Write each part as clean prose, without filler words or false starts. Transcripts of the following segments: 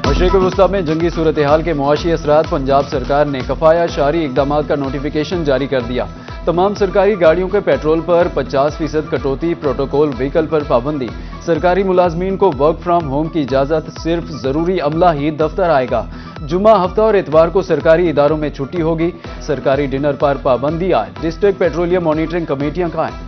मशरिक़ वस्ता में जंगी सूरत हाल के मुआशी असरात पंजाब सरकार ने कफाया शारी इकदाम का नोटिफिकेशन जारी कर दिया। तमाम सरकारी गाड़ियों के पेट्रोल पर 50% कटौती, प्रोटोकॉल व्हीकल पर पाबंदी, सरकारी मुलाजमीन को वर्क फ्राम होम की इजाज़त, सिर्फ ज़रूरी अमला ही दफ्तर आएगा। जुमा, हफ्ता और इतवार को सरकारी इदारों में छुट्टी होगी। सरकारी डिनर पर पाबंदी आए। डिस्ट्रिक्ट पेट्रोलियम मॉनिटरिंग कमेटियां कायम।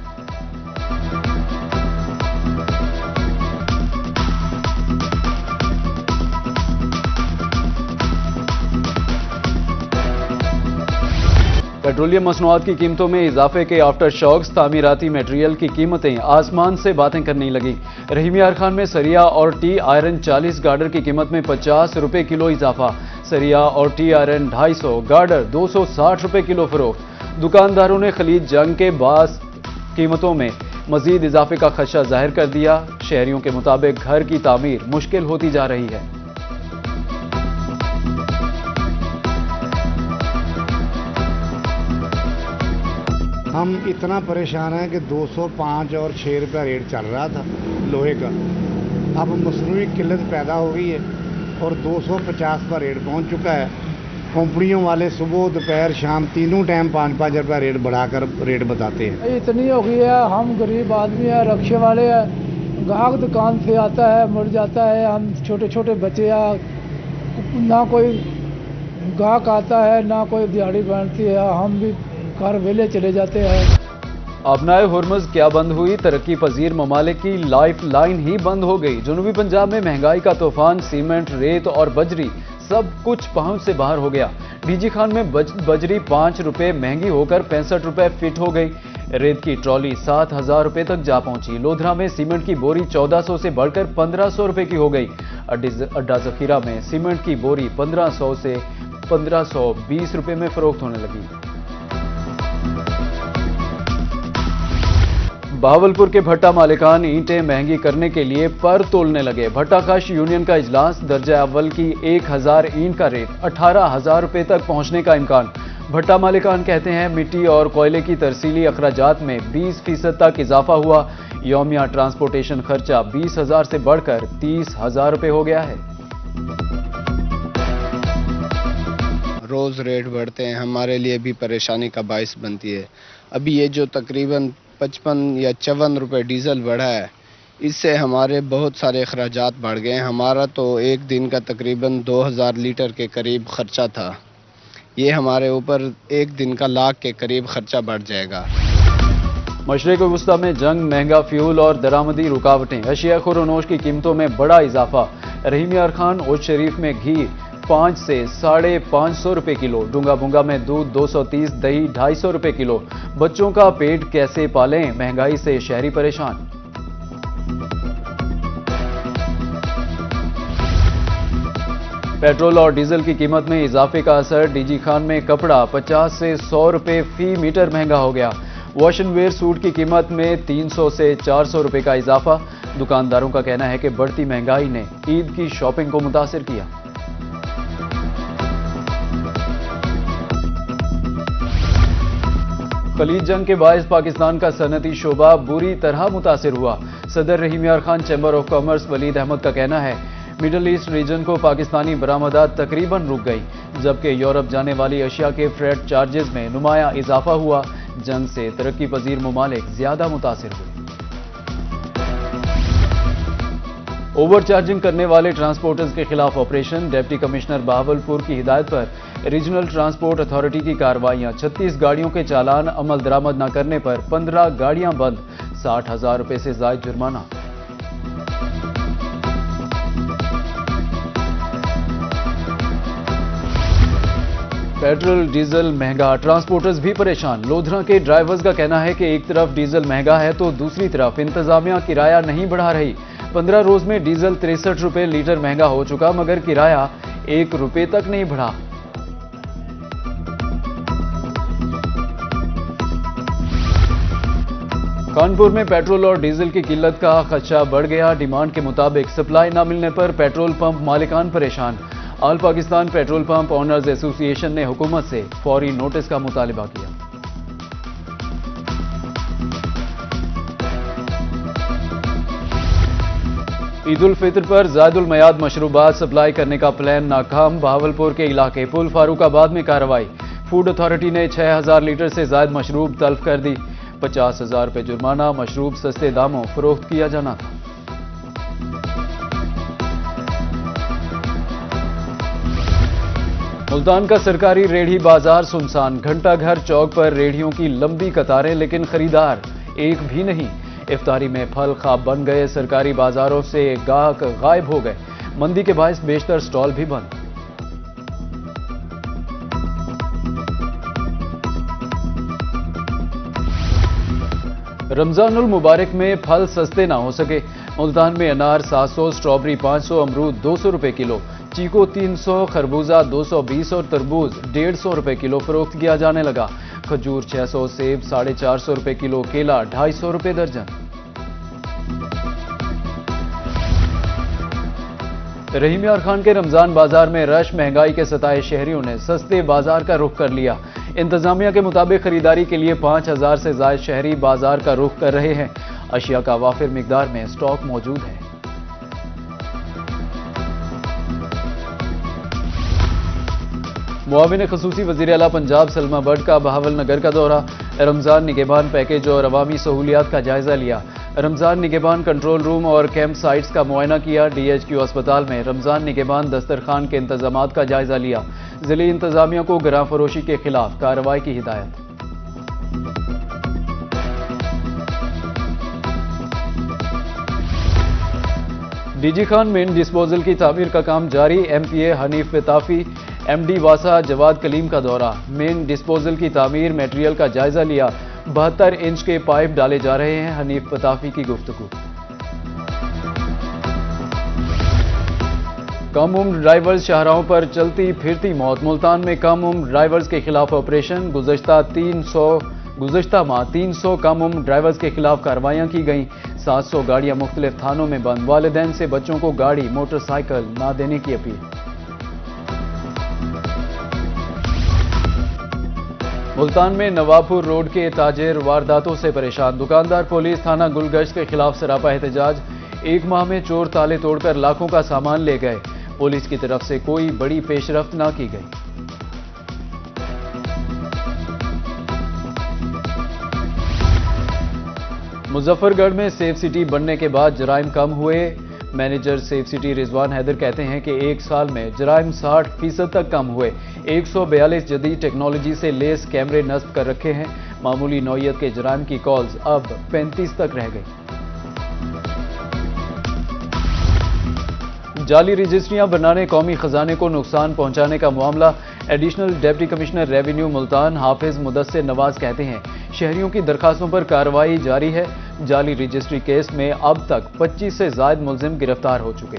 पेट्रोलियम मसनूआत की कीमतों में इजाफे के आफ्टर शॉक्स, तामीराती मटेरियल की कीमतें आसमान से बातें करने लगी। रहीम यार खान में सरिया और टी आयरन 40 गार्डर की कीमत में 50 रुपए किलो इजाफा, सरिया और टी आयरन 250, गार्डर 260 रुपए किलो फरोख्त। दुकानदारों ने खलीज जंग के बास कीमतों में मजीद इजाफे का खदशा जाहिर कर दिया। शहरियों के मुताबिक घर की तामीर मुश्किल होती जा रही है। हम इतना परेशान हैं कि 205 और 6 रुपया रेट चल रहा था लोहे का, अब मसनूई किल्लत पैदा हो गई है और 250 पर रेट पहुंच चुका है। कंपनियों वाले सुबह दोपहर शाम तीनों टाइम 5-5 रुपया रेट बढ़ाकर रेट बताते हैं। इतनी हो गई है, हम गरीब आदमी हैं, रक्शे वाले हैं, ग्राहक दुकान से आता है मुड़ जाता है, हम छोटे छोटे बच्चे हैं, ना कोई ग्राहक आता है ना कोई दिहाड़ी बनती है, हम भी घर वेले चले जाते हैं। अपनाए हुरमुज़ क्या बंद हुई, तरक्की पजीर ममालिक की लाइफ लाइन ही बंद हो गई। जनूबी पंजाब में महंगाई का तूफान, सीमेंट, रेत और बजरी सब कुछ पहुंच से बाहर हो गया। डीजी खान में बजरी 5 रुपए महंगी होकर 65 रुपए फिट हो गई। रेत की ट्रॉली 7,000 रुपए तक जा पहुंची। लोधरा में सीमेंट की बोरी 1400 से बढ़कर 1500 रुपए की हो गई। अड्डा जखीरा में सीमेंट की बोरी 1500 से 1520 रुपए में फरोख्त होने लगी। बहावलपुर के भट्टा मालिकान ईंटें महंगी करने के लिए पर तोलने लगे। भट्टा काश यूनियन का इजलास, दर्जा अव्वल की 1000 ईंट का रेट 18,000 रुपए तक पहुंचने का इम्कान। भट्टा मालिकान कहते हैं मिट्टी और कोयले की तरसीली अखराजात में 20% तक इजाफा हुआ। यौमिया ट्रांसपोर्टेशन खर्चा 20,000 से बढ़कर 30,000 रुपए हो गया है। रोज़ रेट बढ़ते हैं, हमारे लिए भी परेशानी का बाइस बनती है। अभी ये जो तकरीबन 55 या 54 रुपए डीजल बढ़ा है, इससे हमारे बहुत सारे अखराजात बढ़ गए हैं। हमारा तो एक दिन का तकरीबन 2000 लीटर के करीब खर्चा था, ये हमारे ऊपर एक दिन का लाख के करीब खर्चा बढ़ जाएगा। मशरिक़ वस्ता में जंग, महंगा फ्यूल और दरामदी रुकावटें, अशिया खुरोनोश की कीमतों में बड़ा इजाफा। रहीम यार खान ओज शरीफ में घी 5 से 550 रुपए किलो, डूंगा बुंगा में दूध 230, दही 250 रुपए किलो। बच्चों का पेट कैसे पालें, महंगाई से शहरी परेशान। पेट्रोल और डीजल की कीमत में इजाफे का असर। डीजी खान में कपड़ा 50 से 100 रुपए फी मीटर महंगा हो गया। वॉश एंड वेयर सूट की कीमत में 300 से 400 रुपए का इजाफा। दुकानदारों का कहना है कि बढ़ती महंगाई ने ईद की शॉपिंग को मुतासिर किया। खलीज जंग के बायस पाकिस्तान का सनती शोबा बुरी तरह मुतासिर हुआ। सदर Rahim Yar Khan chamber of commerce Waleed Ahmed का कहना है मिडल ईस्ट रीजन को पाकिस्तानी बरामदात तकरीबन रुक गई, जबकि यूरोप जाने वाली अशिया के फ्रेट चार्जेस में नुमाया इजाफा हुआ। जंग से तरक्की पजीर ममालिक ज्यादा मुतासिर हुए। ओवर चार्जिंग करने वाले ट्रांसपोर्टर्स के खिलाफ ऑपरेशन। डिप्टी कमिश्नर बहावलपुर की हिदायत पर रीजनल ट्रांसपोर्ट अथॉरिटी की कार्रवाइयां। 36 गाड़ियों के चालान अमल दरामद न करने पर 15 गाड़ियां बंद, 60,000 रुपए से जायद जुर्माना। पेट्रोल डीजल महंगा, ट्रांसपोर्टर्स भी परेशान। लोधरा के ड्राइवर्स का कहना है कि एक तरफ डीजल महंगा है तो दूसरी तरफ इंतजामिया किराया नहीं बढ़ा रही। 15 रोज में डीजल 63 रुपए लीटर महंगा हो चुका, मगर किराया 1 रुपए तक नहीं बढ़ा। कानपुर में पेट्रोल और डीजल की किल्लत का खदशा बढ़ गया। डिमांड के मुताबिक सप्लाई न मिलने पर पेट्रोल पंप मालिकान परेशान। All Pakistan petrol pump owners association ने हुकूमत से फौरी नोटिस का मुतालबा किया। ईद उल फितर पर ज़ायदुल मयाद मशरूबात सप्लाई करने का प्लान नाकाम। बहावलपुर के इलाके पुल फारूकाबाद में कार्रवाई। फूड अथॉरिटी ने 6000 लीटर से ज्यादा मशरूब तल्फ कर दी। 50,000 रुपये जुर्माना। मशरूब सस्ते दामों फरोख्त किया जाना था। मुल्तान का सरकारी रेढ़ी बाजार सुनसान। घंटा घर चौक पर रेढ़ियों की लंबी कतारें, लेकिन खरीदार एक भी नहीं। इफ्तारी में फल खाब बन गए। सरकारी बाजारों से गाहक गायब हो गए। मंदी के बायस बेशतर स्टॉल भी बंद। रमजानुल मुबारक में फल सस्ते ना हो सके। मुल्तान में अनार 700, स्ट्रॉबेरी 500, अमरूद 200 रुपए किलो, चीकू 300, खरबूजा 220 और तरबूज 150 रुपए किलो फरोख्त किया जाने लगा। खजूर 600, सेब 450 रुपए किलो, केला 250 रुपए दर्जन। रहीम यार खान के रमजान बाजार में रश। महंगाई के सताए शहरियों ने सस्ते बाजार का रुख कर लिया। इंतजामिया के मुताबिक खरीदारी के लिए 5000 से ज्यादा शहरी बाजार का रुख कर रहे हैं। अशिया का वाफिर मिकदार में स्टॉक मौजूद है। मुआविन खसूसी वज़ीर आला पंजाब सलमा बट का बहावल नगर का दौरा। रमजान निगहबान पैकेज और अवामी सहूलियात का जायजा लिया। रमजान निगहबान कंट्रोल रूम और कैंप साइट्स का मुआयना किया। DHQ अस्पताल में रमजान निगहबान दस्तरखान के इंतजामात का जायजा लिया। जिले इंतजामिया को गरां फरोशी के खिलाफ कार्रवाई की हिदायत। DG खान मेन डिस्पोजल की तामीर का काम जारी। MPA हनीफ बेताफी, MD वासा जवाद कलीम का दौरा। मेन डिस्पोजल की तामीर मटेरियल का जायजा लिया। 72 इंच के पाइप डाले जा रहे हैं। हनीफ बेताफी की गुफ्तगू। कम उम्र ड्राइवर्स शाहराहों पर चलती फिरती मौत। मुल्तान में कम उम्र ड्राइवर्स के खिलाफ ऑपरेशन। गुज़श्ता माह 300 कम उम्र ड्राइवर्स के खिलाफ कार्रवाइयां की गईं। 700 गाड़ियां मुख्तलिफ थानों में बंद। वालिदैन से बच्चों को गाड़ी मोटरसाइकिल ना देने की अपील। मुल्तान में नवाबपुर रोड के ताजिर वारदातों से परेशान। दुकानदार पुलिस थाना गुलगश्त के खिलाफ सरापा एहतजाज। एक माह में चोर ताले तोड़कर लाखों का सामान ले गए। पुलिस की तरफ से कोई बड़ी पेशरफ्त ना की गई। मुजफ्फरगढ़ में सेफ सिटी बनने के बाद जराइम कम हुए। Manager safe city Rizwan Haider कहते हैं कि एक साल में जराइम 60% तक कम हुए। 142 जदीद टेक्नोलॉजी से लेस कैमरे नस्ब कर रखे हैं। मामूली नौयत के जराइम की कॉल्स अब 35 तक रह गई। जाली रजिस्ट्रियां बनाने कौमी खजाने को नुकसान पहुंचाने का मामला। Additional deputy commissioner revenue Multan Hafiz Mudassir Nawaz कहते हैं शहरियों की दरखास्तों पर कार्रवाई जारी है। जाली रजिस्ट्री केस में अब तक 25 से ज्यादा मुलजिम गिरफ्तार हो चुके।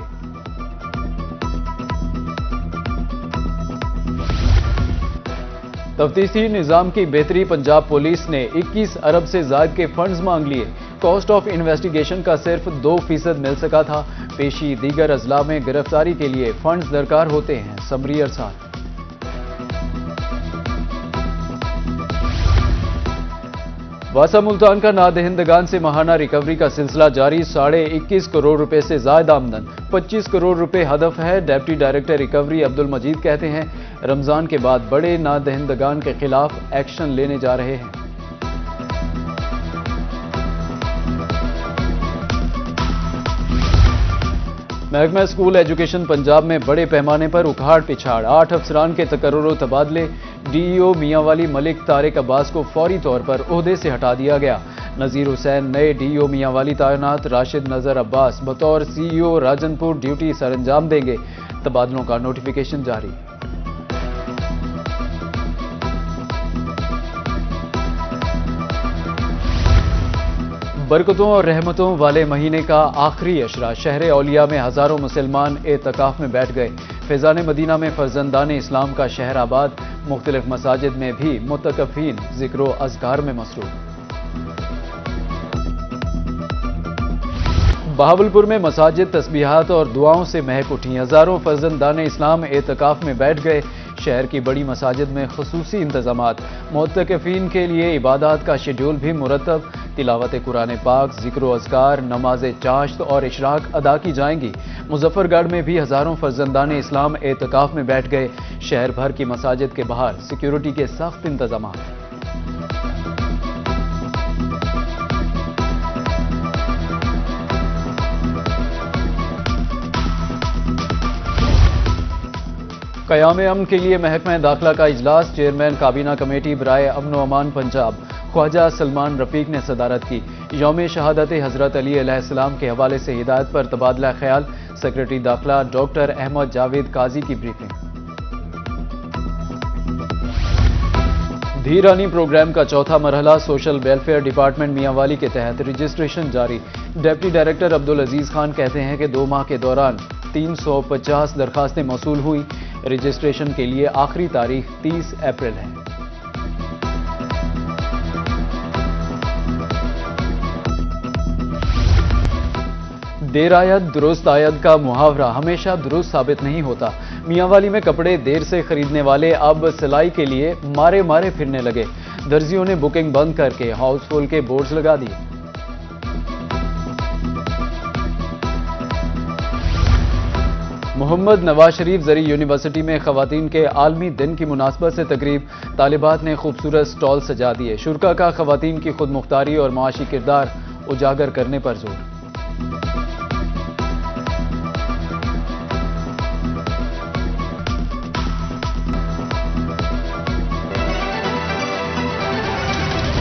तफ्तीशी निजाम की बेहतरी। पंजाब पुलिस ने 21 अरब से ज्यादा के फंड्स मांग लिए। कॉस्ट ऑफ इन्वेस्टिगेशन का सिर्फ 2% मिल सका था। पेशी दीगर अजला में गिरफ्तारी के लिए फंड्स दरकार होते हैं। समरी अरसाल। वासा मुल्तान का नादहिंदगान से माहाना रिकवरी का सिलसिला जारी। 21.5 करोड़ रुपए से ज्यादा आमदन। 25 करोड़ रुपए हदफ है। डिप्टी डायरेक्टर रिकवरी अब्दुल मजीद कहते हैं रमजान के बाद बड़े नादहिंदगान के खिलाफ एक्शन लेने जा रहे हैं। महकमा स्कूल एजुकेशन पंजाब में बड़े पैमाने पर उखाड़ पिछाड़। 8 अफसरान के तकर्रुर तबादले। DEO मियांवाली मलिक तारिक अब्बास को फौरी तौर पर ओहदे से हटा दिया गया। नजीर हुसैन नए DEO मियांवाली तैनात। राशिद नजर अब्बास बतौर CEO राजनपुर ड्यूटी सरंजाम देंगे। तबादलों का नोटिफिकेशन जारी। बरकतों और रहमतों वाले महीने का आखिरी अशरा। शहर औलिया में हजारों मुसलमान एतकाफ में बैठ गए। फैजान मदीना में फर्जंदान इस्लाम का शहर आबाद। मुख्तलिफ मसाजिद में भी मुतकफीन जिक्र अज़कार में मसरूफ। بہاولپور میں مساجد تسبیحات اور دعاؤں سے مہک اٹھی، ہزاروں فرزندان اسلام اعتکاف میں بیٹھ گئے۔ شہر کی بڑی مساجد میں خصوصی انتظامات، معتکفین کے لیے عبادات کا شیڈول بھی مرتب، تلاوت قرآن پاک، ذکر و اذکار، نماز چاشت اور اشراق ادا کی جائیں گی۔ مظفر گڑھ میں بھی ہزاروں فرزندان اسلام اعتکاف میں بیٹھ گئے، شہر بھر کی مساجد کے باہر سیکیورٹی کے سخت انتظامات۔ قیام امن کے لیے محکمہ داخلہ کا اجلاس، چیئرمین کابینہ کمیٹی برائے امن و امان پنجاب خواجہ سلمان رفیق نے صدارت کی۔ یوم شہادت حضرت علی علیہ السلام کے حوالے سے ہدایت پر تبادلہ خیال، سیکرٹری داخلہ ڈاکٹر احمد جاوید قاضی کی بریفنگ۔ دھیرانی پروگرام کا چوتھا مرحلہ سوشل ویلفیئر ڈپارٹمنٹ میاں والی کے تحت رجسٹریشن جاری، ڈپٹی ڈائریکٹر عبدالعزیز خان کہتے ہیں کہ 2 ماہ کے دوران 350 درخواستیں موصول ہوئی، رجسٹریشن کے لیے آخری تاریخ 30 اپریل ہے۔ دیر آید درست آید کا محاورہ ہمیشہ درست ثابت نہیں ہوتا، میاں والی میں کپڑے دیر سے خریدنے والے اب سلائی کے لیے مارے مارے پھرنے لگے، درزیوں نے بکنگ بند کر کے ہاؤس فل کے بورڈز لگا دیے۔ محمد نواز شریف زرعی یونیورسٹی میں خواتین کے عالمی دن کی مناسبت سے تقریب، طالبات نے خوبصورت سٹال سجا دیے، شرکا کا خواتین کی خود مختاری اور معاشی کردار اجاگر کرنے پر زور۔